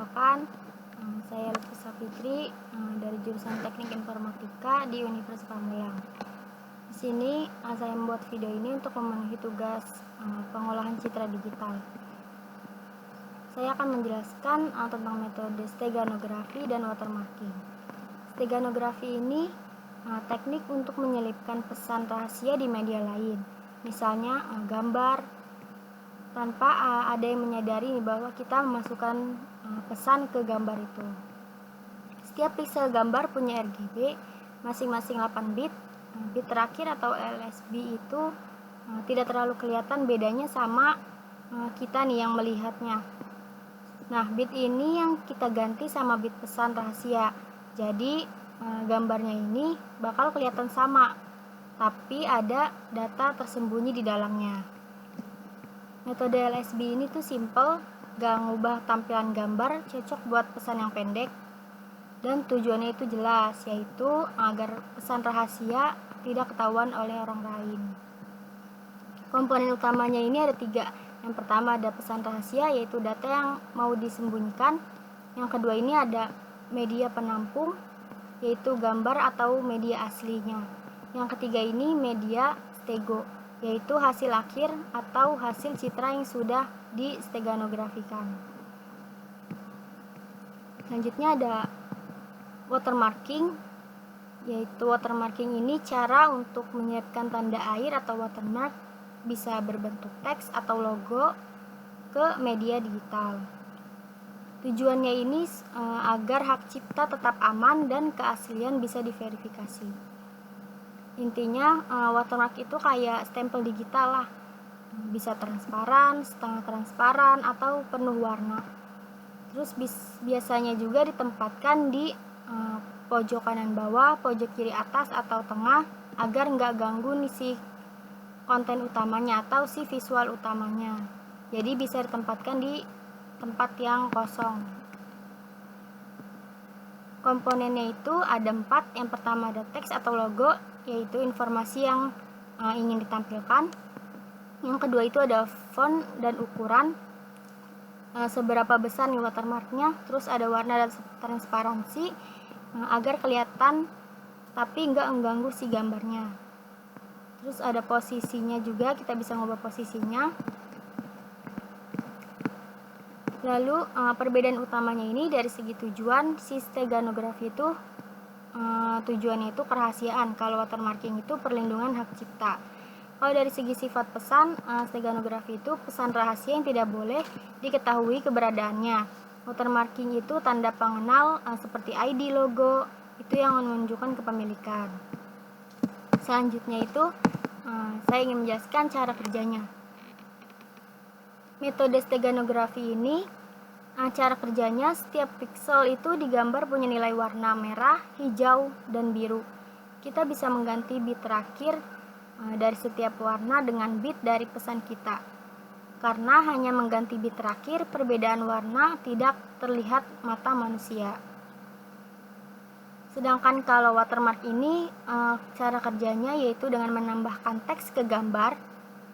Perkenalkan, saya Lutfi Fitri dari jurusan Teknik Informatika di Universitas Pamulang. Di sini saya membuat video ini untuk memenuhi tugas pengolahan citra digital. Saya akan menjelaskan tentang metode steganografi dan watermarking. Steganografi ini teknik untuk menyelipkan pesan rahasia di media lain, misalnya gambar, tanpa ada yang menyadari bahwa kita memasukkan pesan ke gambar itu. Setiap piksel gambar punya RGB masing-masing 8 bit. Bit terakhir atau LSB itu tidak terlalu kelihatan bedanya sama kita nih yang melihatnya. Nah, bit ini yang kita ganti sama bit pesan rahasia. Jadi gambarnya ini bakal kelihatan sama, tapi ada data tersembunyi di dalamnya. Metode LSB ini tuh simple, gak ngubah tampilan gambar, cocok buat pesan yang pendek, dan tujuannya itu jelas, yaitu agar pesan rahasia tidak ketahuan oleh orang lain. Komponen utamanya ini ada 3. Yang pertama ada pesan rahasia, yaitu data yang mau disembunyikan. Yang kedua ini ada media penampung, yaitu gambar atau media aslinya. Yang ketiga ini media stego, yaitu hasil akhir atau hasil citra yang sudah disteganografikan. Selanjutnya ada watermarking, yaitu watermarking ini cara untuk menyiapkan tanda air atau watermark, bisa berbentuk teks atau logo ke media digital. Tujuannya ini agar hak cipta tetap aman dan keaslian bisa diverifikasi. Intinya watermark itu kayak stempel digital lah, bisa transparan, setengah transparan, atau penuh warna. Terus biasanya juga ditempatkan di pojok kanan bawah, pojok kiri atas, atau tengah agar nggak ganggu nih si konten utamanya atau si visual utamanya. Jadi bisa ditempatkan di tempat yang kosong. Komponennya itu ada 4. Yang pertama ada teks atau logo, yaitu informasi yang ingin ditampilkan. Yang kedua itu ada font dan ukuran, seberapa besar nih watermarknya. Terus ada warna dan transparansi agar kelihatan tapi nggak mengganggu si gambarnya. Terus ada posisinya juga, kita bisa ngubah posisinya. Lalu perbedaan utamanya ini dari segi tujuan, si steganografi itu tujuannya itu kerahasiaan, kalau watermarking itu perlindungan hak cipta. Kalau dari segi sifat pesan, steganografi itu pesan rahasia yang tidak boleh diketahui keberadaannya. Watermarking itu tanda pengenal seperti ID, logo, itu yang menunjukkan kepemilikan. Selanjutnya itu saya ingin menjelaskan cara kerjanya. Metode steganografi ini cara kerjanya, setiap piksel itu digambar punya nilai warna merah, hijau, dan biru. Kita bisa mengganti bit terakhir dari setiap warna dengan bit dari pesan kita. Karena hanya mengganti bit terakhir, perbedaan warna tidak terlihat mata manusia. Sedangkan kalau watermark ini cara kerjanya yaitu dengan menambahkan teks ke gambar.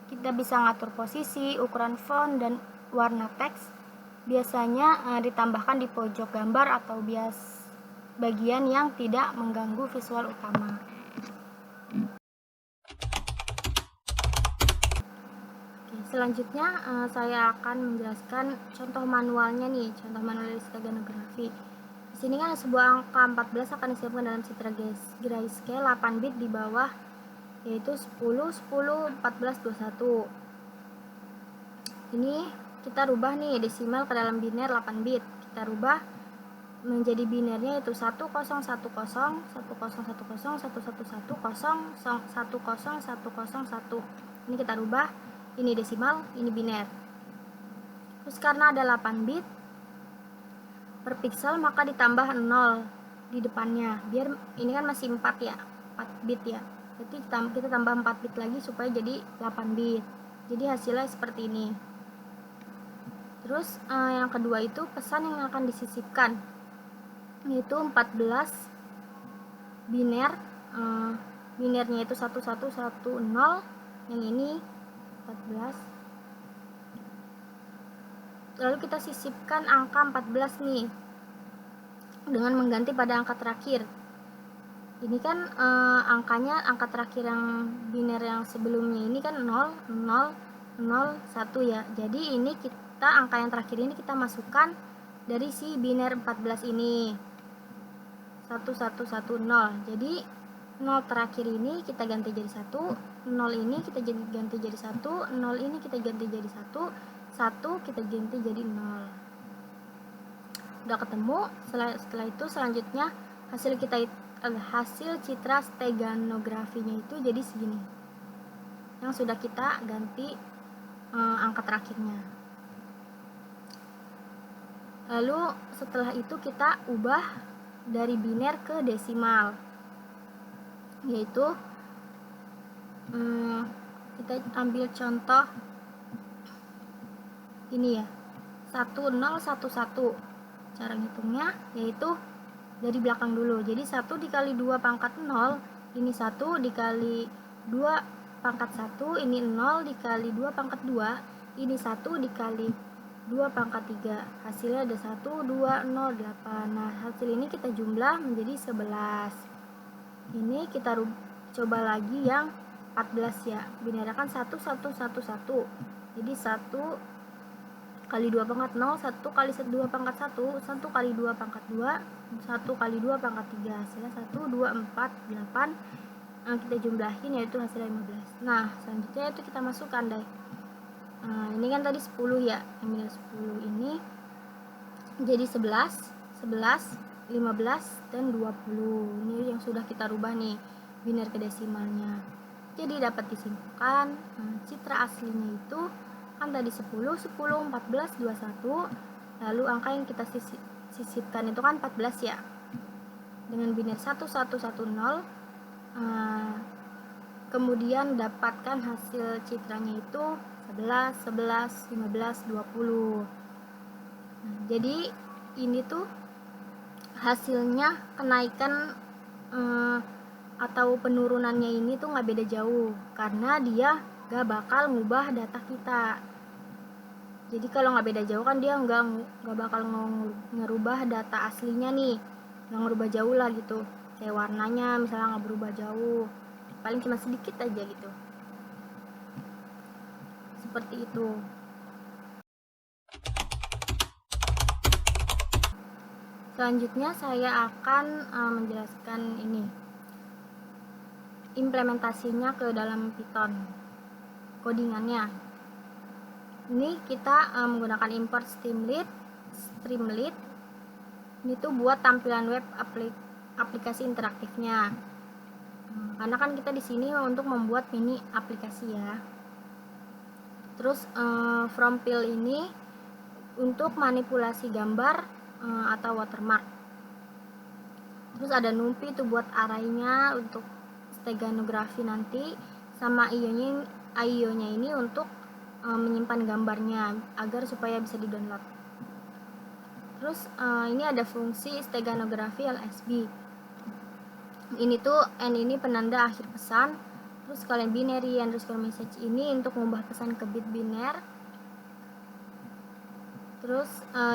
Kita bisa ngatur posisi, ukuran font, dan warna teks. Biasanya ditambahkan di pojok gambar atau bagian yang tidak mengganggu visual utama. Selanjutnya saya akan menjelaskan contoh manualnya nih, contoh manual dari steganografi. Di sini kan sebuah angka 14 akan disiapkan dalam citra grayscale 8 bit di bawah, yaitu 10, 10, 14, 21. Ini kita rubah nih desimal ke dalam biner 8 bit. Kita rubah menjadi binernya yaitu 1010, 1010, 1010, 111, 10101. Ini kita rubah, ini desimal, ini biner. Terus karena ada 8 bit per pixel, maka ditambah 0 di depannya. Biar ini kan masih 4 ya, 4 bit ya. Jadi kita tambah 4 bit lagi supaya jadi 8 bit. Jadi hasilnya seperti ini. Terus yang kedua itu pesan yang akan disisipkan, yaitu 14 biner. Binernya itu 1110, yang ini 14. Lalu kita sisipkan angka 14 nih dengan mengganti pada angka terakhir. Ini kan angkanya, angka terakhir yang biner yang sebelumnya ini kan 0, 0, 0, 1 ya. Jadi ini kita, angka yang terakhir ini kita masukkan dari si biner 14 ini. 1, 1, 1, 0. Jadi 0 terakhir ini kita ganti jadi 1, 0 ini kita ganti jadi 1, 0 ini kita ganti jadi 1, 1 kita ganti jadi 0. Udah ketemu. Setelah itu selanjutnya hasil citra steganografinya itu jadi segini, yang sudah kita ganti angka terakhirnya. Lalu setelah itu kita ubah dari biner ke desimal, yaitu kita ambil contoh ini ya, 1011. Cara ngitungnya yaitu dari belakang dulu. Jadi 1 dikali 2 pangkat 0, ini 1 dikali 2 pangkat 1, ini 0 dikali 2 pangkat 2, ini 1 dikali 2 pangkat 3. Hasilnya ada 1, 2, 0, 8. Nah, hasil ini kita jumlah menjadi 11. Ini kita coba lagi yang 14 ya. Binernya kan 1, 1, 1, 1. Jadi 1 kali 2 pangkat 0, 1 kali 2 pangkat 1, 1 kali 2 pangkat 2, 1 kali 2 pangkat 3. Hasilnya 1, 2, 4, 8. Kita jumlahin yaitu hasilnya 15. Nah, selanjutnya itu kita masukkan deh. Ini kan tadi 10 ya. Yang minus 10 ini jadi 11, 11, 15, dan 20. Ini yang sudah kita rubah nih biner ke desimalnya. Jadi dapat disimpulkan citra aslinya itu kan tadi 10, 10, 14, 21. Lalu angka yang kita sisipkan itu kan 14 ya. Dengan biner 1110. Kemudian dapatkan hasil citranya itu 11, 11, 15, 20. Jadi ini tuh hasilnya kenaikan atau penurunannya ini tuh nggak beda jauh, karena dia gak bakal ngubah data kita. Jadi kalau nggak beda jauh kan dia nggak bakal ngerubah data aslinya nih, nggak ngerubah jauh lah gitu. Kayak warnanya misalnya nggak berubah jauh, paling cuma sedikit aja gitu. Seperti itu. Selanjutnya saya akan menjelaskan ini implementasinya ke dalam Python, codingannya. Ini kita menggunakan import Streamlit. Ini tuh buat tampilan web aplikasi interaktifnya. Karena kan kita di sini untuk membuat mini aplikasi ya. Terus from fill ini untuk manipulasi gambar atau watermark. Terus ada numpy itu buat arraynya untuk steganografi nanti, sama IO-nya ini untuk menyimpan gambarnya agar supaya bisa di-download. Terus ini ada fungsi steganografi LSB. Ini tuh N ini penanda akhir pesan. Terus kalian binary underscore message ini untuk mengubah pesan ke bit biner. Terus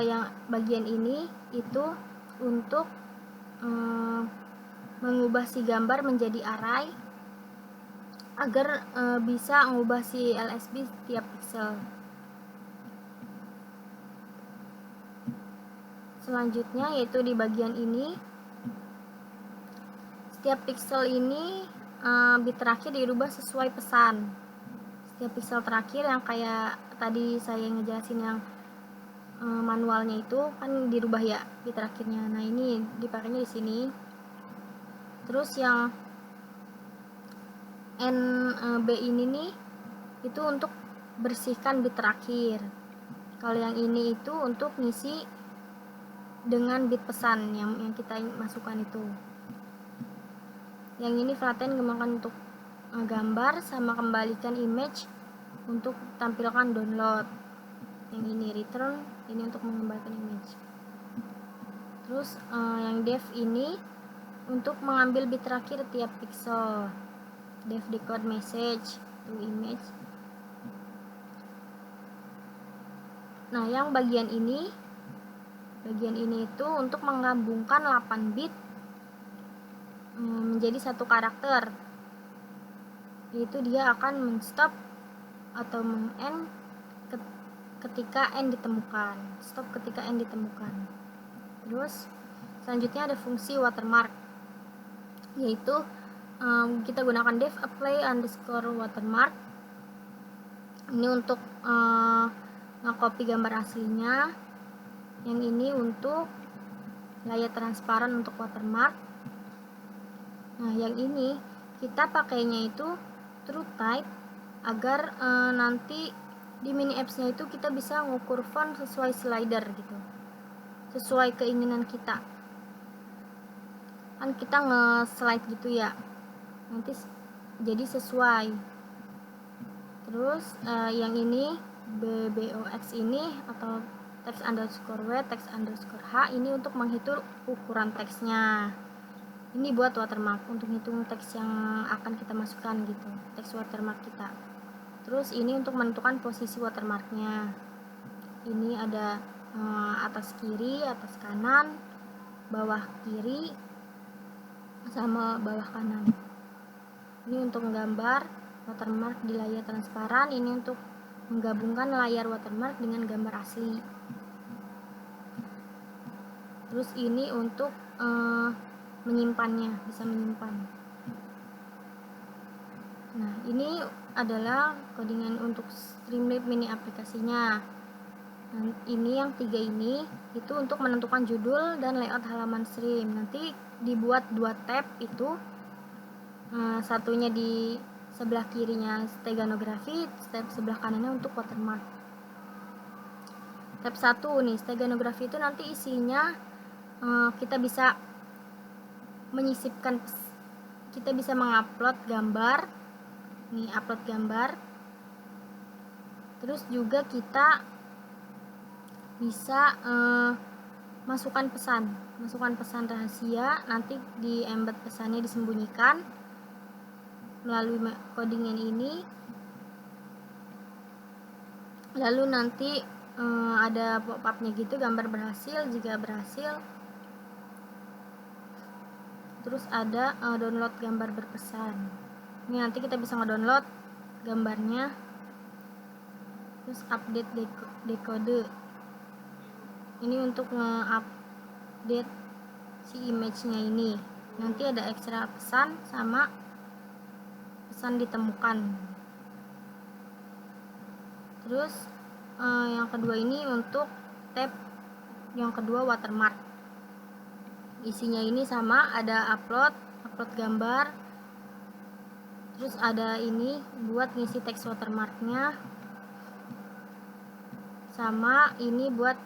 yang bagian ini itu untuk mengubah si gambar menjadi array agar bisa mengubah si LSB setiap pixel. Selanjutnya yaitu di bagian ini, setiap pixel ini bit terakhir dirubah sesuai pesan. Setiap pixel terakhir yang kayak tadi saya ngejelasin yang manualnya itu kan dirubah ya bit terakhirnya. Nah, ini dipakainya di sini. Terus yang NB ini nih itu untuk bersihkan bit terakhir. Kalau yang ini itu untuk ngisi dengan bit pesan yang kita masukkan itu. Yang ini flatten kembangkan untuk gambar, sama kembalikan image untuk tampilkan download. Yang ini return, ini untuk mengembalikan image. Terus yang def ini untuk mengambil bit terakhir tiap pixel. Def decode message to image. Nah, yang bagian ini itu untuk menggabungkan 8 bit menjadi satu karakter, yaitu dia akan men-stop atau meng-end ketika n ditemukan. Stop ketika n ditemukan. Terus selanjutnya ada fungsi watermark, yaitu kita gunakan def apply underscore watermark. Ini untuk nge-copy gambar aslinya. Yang ini untuk layar transparan untuk watermark. Nah, yang ini kita pakainya itu true type agar nanti di mini apps-nya itu kita bisa ngukur font sesuai slider gitu, sesuai keinginan kita. Kan kita nge-slide gitu ya, nanti jadi sesuai. Terus yang ini BBOX ini atau text underscore W, text underscore H ini untuk menghitung ukuran teksnya. Ini buat watermark, untuk hitung teks yang akan kita masukkan gitu, teks watermark kita. Terus ini untuk menentukan posisi watermarknya. Ini ada atas kiri, atas kanan, bawah kiri, sama bawah kanan. Ini untuk menggambar watermark di layar transparan. Ini untuk menggabungkan layar watermark dengan gambar asli. Terus ini untuk menyimpannya, bisa menyimpan. Nah, ini adalah codingan untuk Streamlit mini aplikasinya. Nah, ini yang 3 ini itu untuk menentukan judul dan layout halaman stream. Nanti dibuat 2 tab itu, satunya di sebelah kirinya steganografi, tab sebelah kanannya untuk watermark. Tab 1 nih, steganografi itu nanti isinya kita bisa menyisipkan, kita bisa mengupload gambar, nih upload gambar. Terus juga kita bisa masukkan pesan rahasia, nanti di embed pesannya disembunyikan melalui codingan ini. Lalu nanti ada pop-up-nya gitu, gambar berhasil jika berhasil. Terus ada download gambar berpesan. Ini nanti kita bisa ngedownload gambarnya. Terus update dekode. Ini untuk nge-update si image-nya ini. Nanti ada ekstra pesan sama pesan ditemukan. Terus yang kedua ini untuk tab yang kedua watermark. Isinya ini sama, ada upload gambar. Terus ada ini buat ngisi teks watermarknya, sama ini buat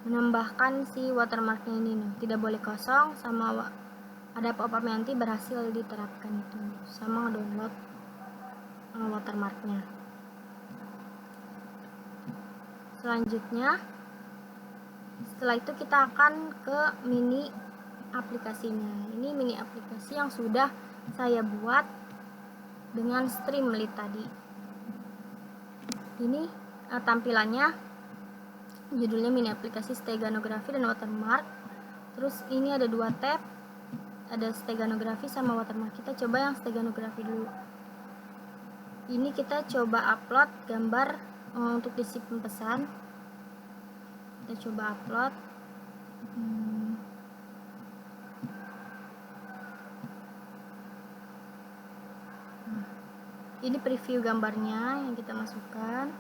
menambahkan si watermarknya ini nih, tidak boleh kosong, sama ada pop-up nanti berhasil diterapkan itu, sama ngedownload watermarknya. Selanjutnya setelah itu kita akan ke mini aplikasinya. Ini mini aplikasi yang sudah saya buat dengan Streamlit tadi. Ini tampilannya, judulnya mini aplikasi steganografi dan watermark. Terus ini ada 2 tab, ada steganografi sama watermark. Kita coba yang steganografi dulu. Ini kita coba upload gambar untuk disimpan pesan. Kita coba upload. Ini preview gambarnya yang kita masukkan.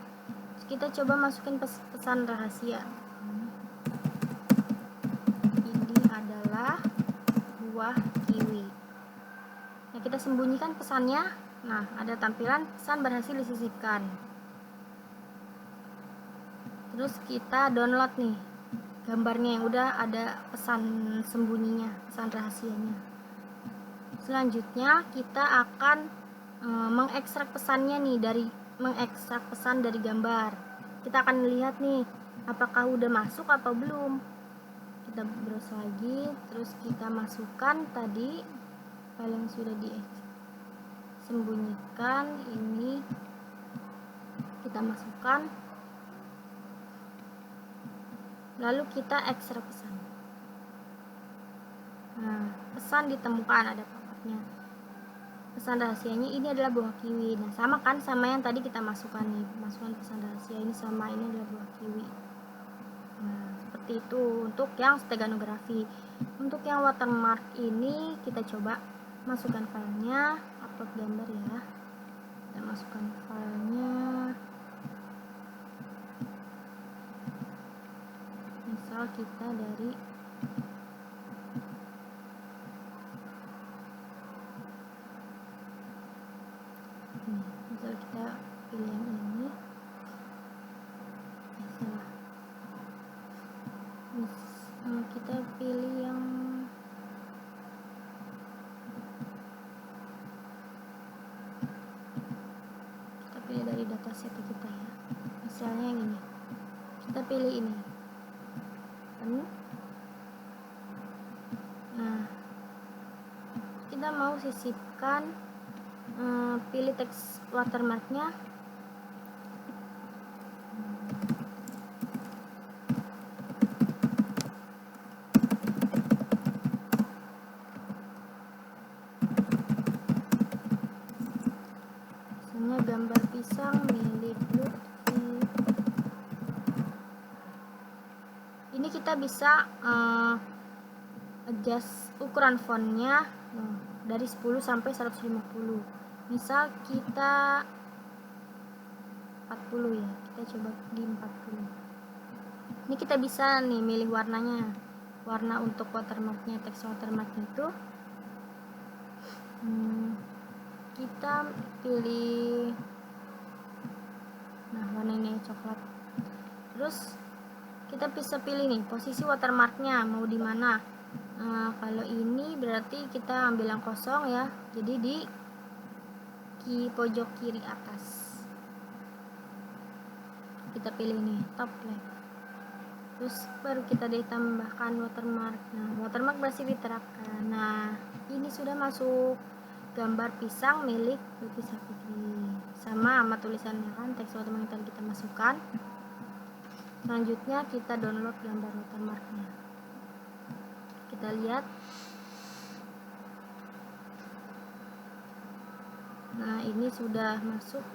Terus kita coba masukin pesan rahasia. Ini adalah buah kiwi. Nah, kita sembunyikan pesannya. Nah, ada tampilan pesan berhasil disisipkan. Terus kita download nih gambarnya yang udah ada pesan sembunyinya, pesan rahasianya. Selanjutnya kita akan mengekstrak pesannya nih, mengekstrak pesan dari gambar. Kita akan lihat nih apakah udah masuk atau belum. Kita browse lagi, terus kita masukkan tadi file yang sudah disembunyikan, ini kita masukkan. lalu kita ekstrak pesan. Nah, pesan ditemukan, ada pop-up-nya. Pesan rahasianya ini adalah buah kiwi. Nah, sama kan sama yang tadi kita masukkan nih, masukkan pesan rahasia ini sama ini adalah buah kiwi. Nah, seperti itu untuk yang steganografi. Untuk yang watermark ini kita coba masukkan filenya, upload gambar ya. Kita masukkan filenya. Misal kita dari ini, misal kita pilih yang ini. Salah. Kita pilih yang dari dataset kita ya, misalnya yang ini, kita pilih ini. Nah, kita mau sisipkan, pilih teks watermarknya. Misalnya gambar pisang milik Lutfi. Ini kita bisa adjust ukuran fontnya dari 10 sampai 150. Misal kita 40 ya, kita coba di 40. Ini kita bisa nih milih warnanya, warna untuk watermarknya, teks watermarknya itu kita pilih, nah warna ini coklat. Terus kita bisa pilih nih posisi watermarknya mau di mana. Kalau ini berarti kita ambil yang kosong ya, jadi di pojok kiri atas kita pilih nih top left. Terus baru kita ditambahkan watermark. Nah, watermark berhasil diterapkan. Nah, ini sudah masuk gambar pisang milik Lutfi Safikri, sama tulisannya kan, teks watermark yang tadi kita masukkan. Selanjutnya kita download gambar watermarknya. Kita lihat. Nah, ini sudah masuk